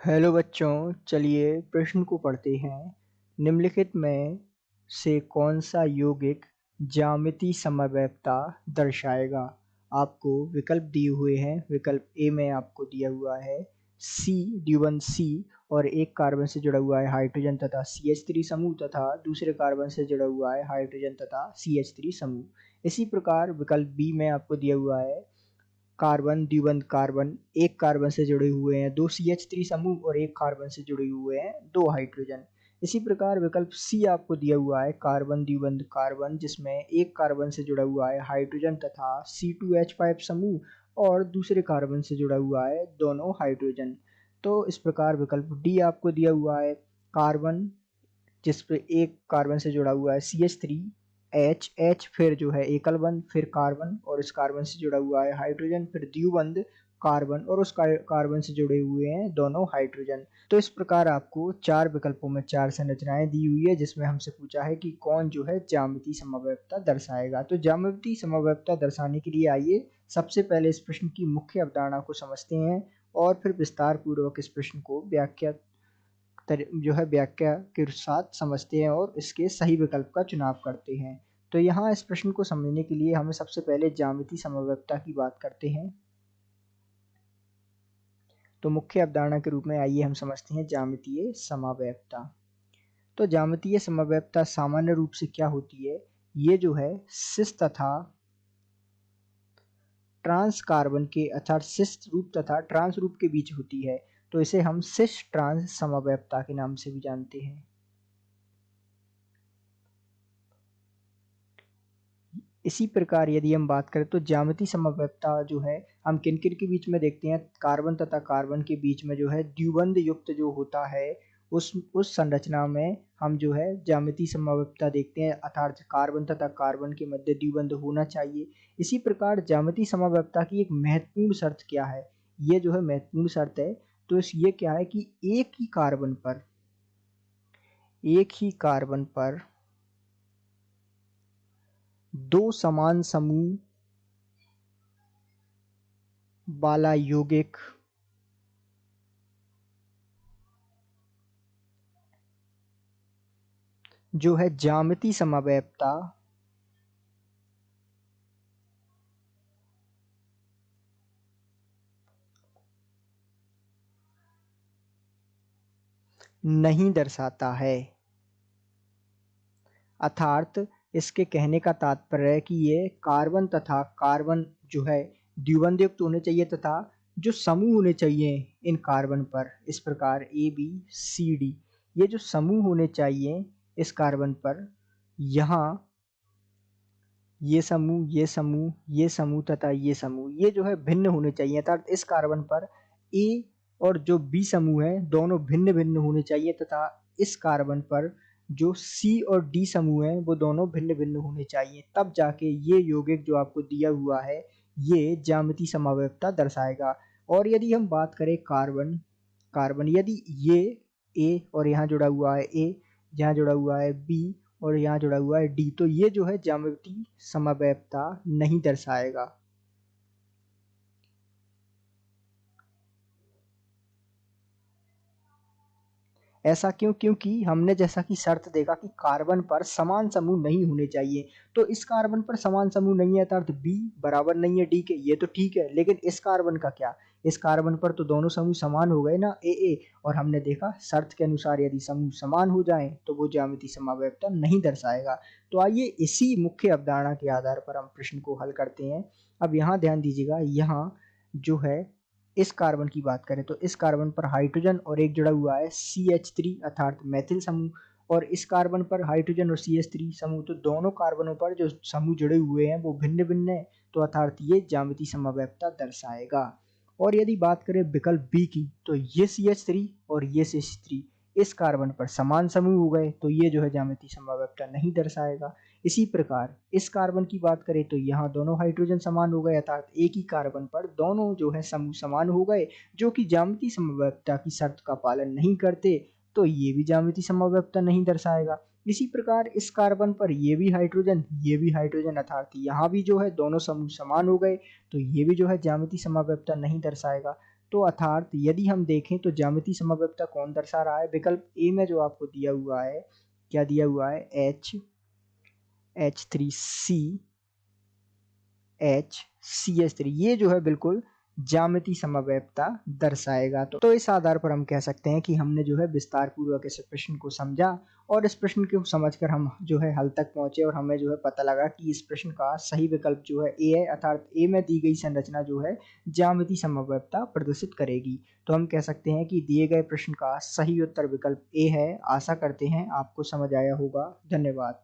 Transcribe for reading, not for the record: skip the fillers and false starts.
Hello बच्चों, चलिए प्रश्न को पढ़ते हैं। निम्नलिखित में से कौन सा यौगिक ज्यामितीय समव्यवता दर्शाएगा? आपको विकल्प दिए हुए हैं। विकल्प ए में आपको दिया हुआ है सी, द्विबंध सी और एक कार्बन से जुड़ा हुआ है हाइड्रोजन तथा CH3 समूह तथा दूसरे कार्बन से जुड़ा हुआ है हाइड्रोजन तथा CH3 समूह। इसी प्रकार विकल्प बी में आपको दिया हुआ है कार्बन, द्विबंध कार्बन, एक कार्बन से जुड़े हुए हैं 2 CH3 समूह और एक कार्बन से जुड़े हुए हैं 2 हाइड्रोजन। इसी प्रकार विकल्प सी आपको दिया हुआ है कार्बन, द्विबंध कार्बन, जिसमें एक कार्बन से जुड़ा हुआ है हाइड्रोजन तथा C2H5 समूह और दूसरे कार्बन से जुड़ा हुआ है दोनों हाइड्रोजन। तो इस प्रकार विकल्प डी आपको दिया हुआ है कार्बन, जिस पे एक कार्बन से जुड़ा हुआ है CH3, H फिर जो है एकल बंध, फिर कार्बन और इस कार्बन से जुड़ा हुआ है हाइड्रोजन, फिर द्विबंध कार्बन और उस कार्बन से जुड़े हुए हैं दोनों हाइड्रोजन। तो इस प्रकार आपको 4 विकल्पों में 4 संरचनाएं दी हुई है, जिसमें हमसे पूछा है कि कौन जो है ज्यामितीय समव्यवता दर्शाएगा। तो ज्यामितीय समव्यवता दर्शाने के लिए आइए सबसे पहले इस प्रश्न की मुख्य अवधारणा को समझते हैं और फिर विस्तार पूर्वक इस प्रश्न को व्याख्या के साथ समझते हैं और इसके सही विकल्प का चुनाव करते हैं। तो यहाँ इस प्रश्न को समझने के लिए हमें सबसे पहले ज्यामितीय समव्यवता की बात करते हैं। तो मुख्य अवधारणा के रूप में आइए हम समझते हैं ज्यामितीय समव्यवता। तो ज्यामितीय समव्यवता सामान्य रूप से क्या होती है? ये जो है सिस तथा ट्रांस कार्बन के अर्थात सिस रूप तथा ट्रांस रूप के बीच होती है। तो इसे हम सिस ट्रांस समव्यवता के नाम से भी जानते हैं। इसी प्रकार यदि हम बात करें तो ज्यामितीय समव्यवता जो है हम किन किन के बीच में देखते हैं? कार्बन तथा कार्बन के बीच में जो है द्विबंध युक्त जो होता है उस संरचना में हम जो है ज्यामितीय समव्यवता देखते हैं, अर्थात कार्बन तथा कार्बन के मध्य द्विबंध होना चाहिए। इसी प्रकार ज्यामितीय समव्यवता की एक महत्वपूर्ण शर्त क्या है? ये जो है महत्वपूर्ण शर्त है। तो ये क्या है कि एक ही कार्बन पर दो समान समूह वाला यौगिक जो है ज्यामितीय समव्यवता नहीं दर्शाता है। अर्थात इसके कहने का तात्पर्य है कि ये कार्बन तथा कार्बन जो है द्विबंध युक्त होने चाहिए तथा जो समूह होने चाहिए इन कार्बन पर, इस प्रकार ABCD, ये जो समूह होने चाहिए इस कार्बन पर, यहाँ ये समूह, ये समूह, ये समूह तथा ये समूह, ये जो है भिन्न होने चाहिए। अर्थात इस कार्बन पर A और जो B समूह है दोनों भिन्न भिन्न होने चाहिए तथा इस कार्बन पर जो C और D समूह है वो दोनों भिन्न भिन्न होने चाहिए। तब जाके ये यौगिक जो आपको दिया हुआ है ये ज्यामितीय समव्यवता दर्शाएगा। और यदि हम बात करें कार्बन कार्बन यदि ये A और यहाँ जुड़ा हुआ है A, यहाँ जुड़ा हुआ है B और यहाँ जुड़ा हुआ है D, तो ये जो है ज्यामितीय समव्यवता नहीं दर्शाएगा। ऐसा क्यों? क्योंकि हमने जैसा कि शर्त देखा कि कार्बन पर समान समूह नहीं होने चाहिए। तो इस कार्बन पर समान समूह नहीं है, अर्थात B बराबर नहीं है D के, ये तो ठीक है। लेकिन इस कार्बन का क्या? इस कार्बन पर तो दोनों समूह समान हो गए ना, AA। और हमने देखा शर्त के अनुसार यदि समूह समान हो जाए तो वो ज्यामितीय समव्यवता नहीं दर्शाएगा। तो आइए इसी मुख्य अवधारणा के आधार पर हम प्रश्न को हल करते हैं। अब यहाँ ध्यान दीजिएगा, यहाँ जो है इस कार्बन की बात करें तो इस कार्बन पर हाइड्रोजन और एक जुड़ा हुआ है CH3 अर्थात मैथिल समूह, और इस कार्बन पर हाइड्रोजन और CH3 समूह, तो दोनों कार्बनों पर जो समूह जुड़े हुए हैं वो भिन्न भिन्न है। तो अर्थात ये ज्यामितीय समव्यवता दर्शाएगा। और यदि बात करें विकल्प बी की तो ये CH3 और ये CH3 इस कार्बन पर समान समूह हो गए, तो ये जो है ज्यामितीय समव्यवता नहीं दर्शाएगा। इसी प्रकार इस कार्बन की बात करें तो यहाँ दोनों हाइड्रोजन समान हो गए, अर्थात एक ही कार्बन पर दोनों जो है समूह समान हो गए, जो कि ज्यामितीय समव्यवता की शर्त का पालन नहीं करते, तो ये भी ज्यामितीय समव्यवता नहीं दर्शाएगा। इसी प्रकार इस कार्बन पर ये भी हाइड्रोजन अर्थात यहाँ भी जो है दोनों समूह समान हो गए, तो ये भी जो है ज्यामितीय समव्यवता नहीं दर्शाएगा। तो अर्थात यदि हम देखें तो ज्यामितीय समव्यवस्था कौन दर्शा रहा है? विकल्प ए में जो आपको दिया हुआ है, क्या दिया हुआ है? H3C HCH3, ये जो है बिल्कुल ज्यामितीय समव्यवस्था दर्शाएगा। तो इस आधार पर हम कह सकते हैं कि हमने जो है विस्तार पूर्वक इस प्रश्न को समझा और इस प्रश्न को समझकर हम जो है हल तक पहुंचे और हमें जो है पता लगा कि इस प्रश्न का सही विकल्प जो है ए है, अर्थात ए में दी गई संरचना जो है ज्यामितीय समव्यवस्था प्रदर्शित करेगी। तो हम कह सकते हैं कि दिए गए प्रश्न का सही उत्तर विकल्प ए है। आशा करते हैं आपको समझ आया होगा। धन्यवाद।